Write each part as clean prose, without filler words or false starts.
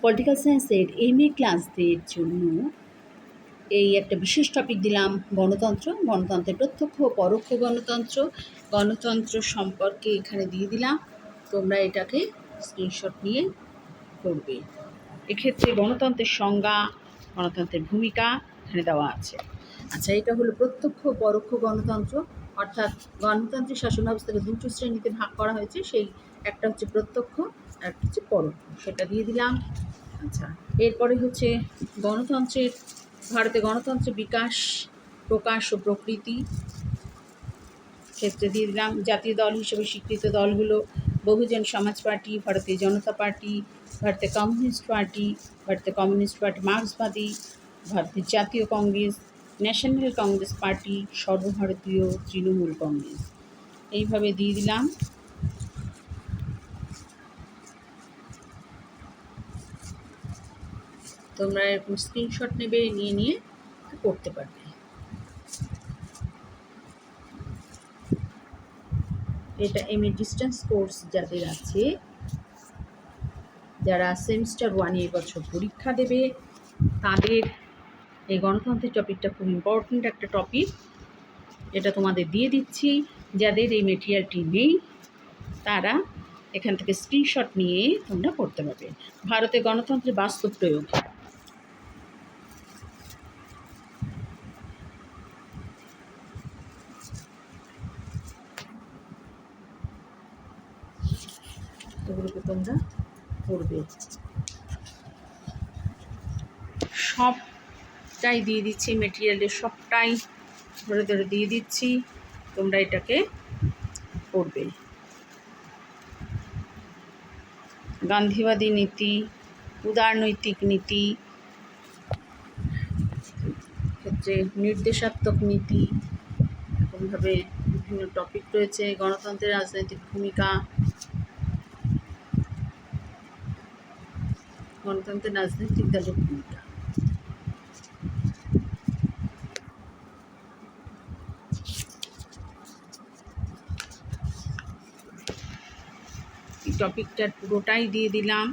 Political সায়েন্সের MA ক্লাসদের জন্য এই একটা বিশেষ টপিক দিলাম, গণতন্ত্র। গণতন্ত্রের প্রত্যক্ষ ও পরোক্ষ গণতন্ত্র সম্পর্কে এখানে দিয়ে দিলাম। তোমরা এটাকে স্ক্রিনশট নিয়ে করবে। এক্ষেত্রে গণতন্ত্রের সংজ্ঞা, গণতন্ত্রের ভূমিকা এখানে দেওয়া আছে। আচ্ছা, এটা হলো প্রত্যক্ষ ও পরোক্ষ গণতন্ত্র, অর্থাৎ গণতান্ত্রিক শাসন ব্যবস্থাকে দুটো শ্রেণীতে ভাগ করা হয়েছে। সেই একটা হচ্ছে প্রত্যক্ষ আর একটা হচ্ছে পরোক্ষ, সেটা দিয়ে দিলাম। আচ্ছা, এরপরে হচ্ছে ভারতে গণতন্ত্রের বিকাশ, প্রকাশ ও প্রকৃতি ক্ষেত্রে দিয়ে দিলাম। জাতীয় দল হিসেবে স্বীকৃত দলগুলো: বহুজন সমাজ পার্টি, ভারতীয় জনতা পার্টি, ভারতীয় কমিউনিস্ট পার্টি, মার্ক্সবাদী, ভারতের জাতীয় কংগ্রেস, ন্যাশনাল কংগ্রেস পার্টি, সর্বভারতীয় তৃণমূল কংগ্রেস। এইভাবে দিয়ে দিলাম। তোমরা এরকম স্ক্রিনশট নেবে, নিয়ে করতে পারবে। এটা এমএ ডিস্টেন্স কোর্স যাদের আছে, যারা সেমিস্টার 1 বছর পরীক্ষা দেবে, তাদের এই গণতন্ত্রের টপিকটা খুব ইম্পর্ট্যান্ট একটা টপিক। এটা তোমাদের দিয়ে দিচ্ছি। যাদের এই মেটেরিয়ালটি নেই তারা এখান থেকে স্ক্রিনশট নিয়ে তোমরা করতে পারবে। ভারতে গণতন্ত্রের বাস্তব প্রয়োগ। এগুলোকে তোমরা পড়বে। সবটাই দিয়ে দিচ্ছি, মেটেরিয়ালের সবটাই ধরে ধরে দিয়ে দিচ্ছি, তোমরা এটাকে পড়বে। গান্ধীবাদী নীতি, উদারনৈতিক নীতি, ক্ষেত্রে নির্দেশাত্মক নীতি, এরকমভাবে বিভিন্ন টপিক রয়েছে। গণতন্ত্রের রাজনৈতিক ভূমিকা, গণতন্ত্রের রাজনৈতিক দলের ভূমিকা। এই টপিকটার পুরোটাই দিয়ে দিলাম।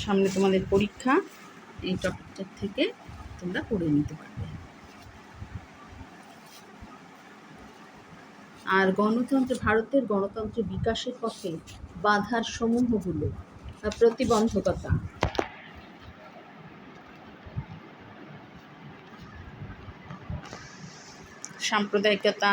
সামনে তোমাদের পরীক্ষা, এই টপিকটার থেকে তোমরা পড়ে নিতে পারবে। আর ভারতের গণতন্ত্রের বিকাশের পথে বাধার সমূহগুলো, প্রতিবন্ধকতা। সাম্প্রদায়িকতা,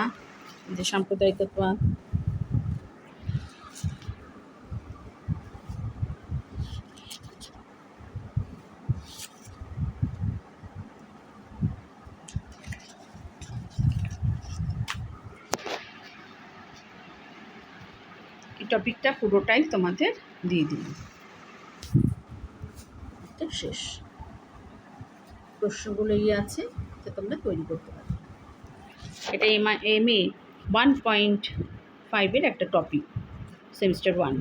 এই টপিকটা পুরোটাই তোমাদের দিয়ে দিলাম। এটা শেষ। প্রশ্নগুলো আছে, তো তোমরা তৈরি করতে পারবে। এটা এমএ 1.5 একটা টপিক, সেমিস্টার 1।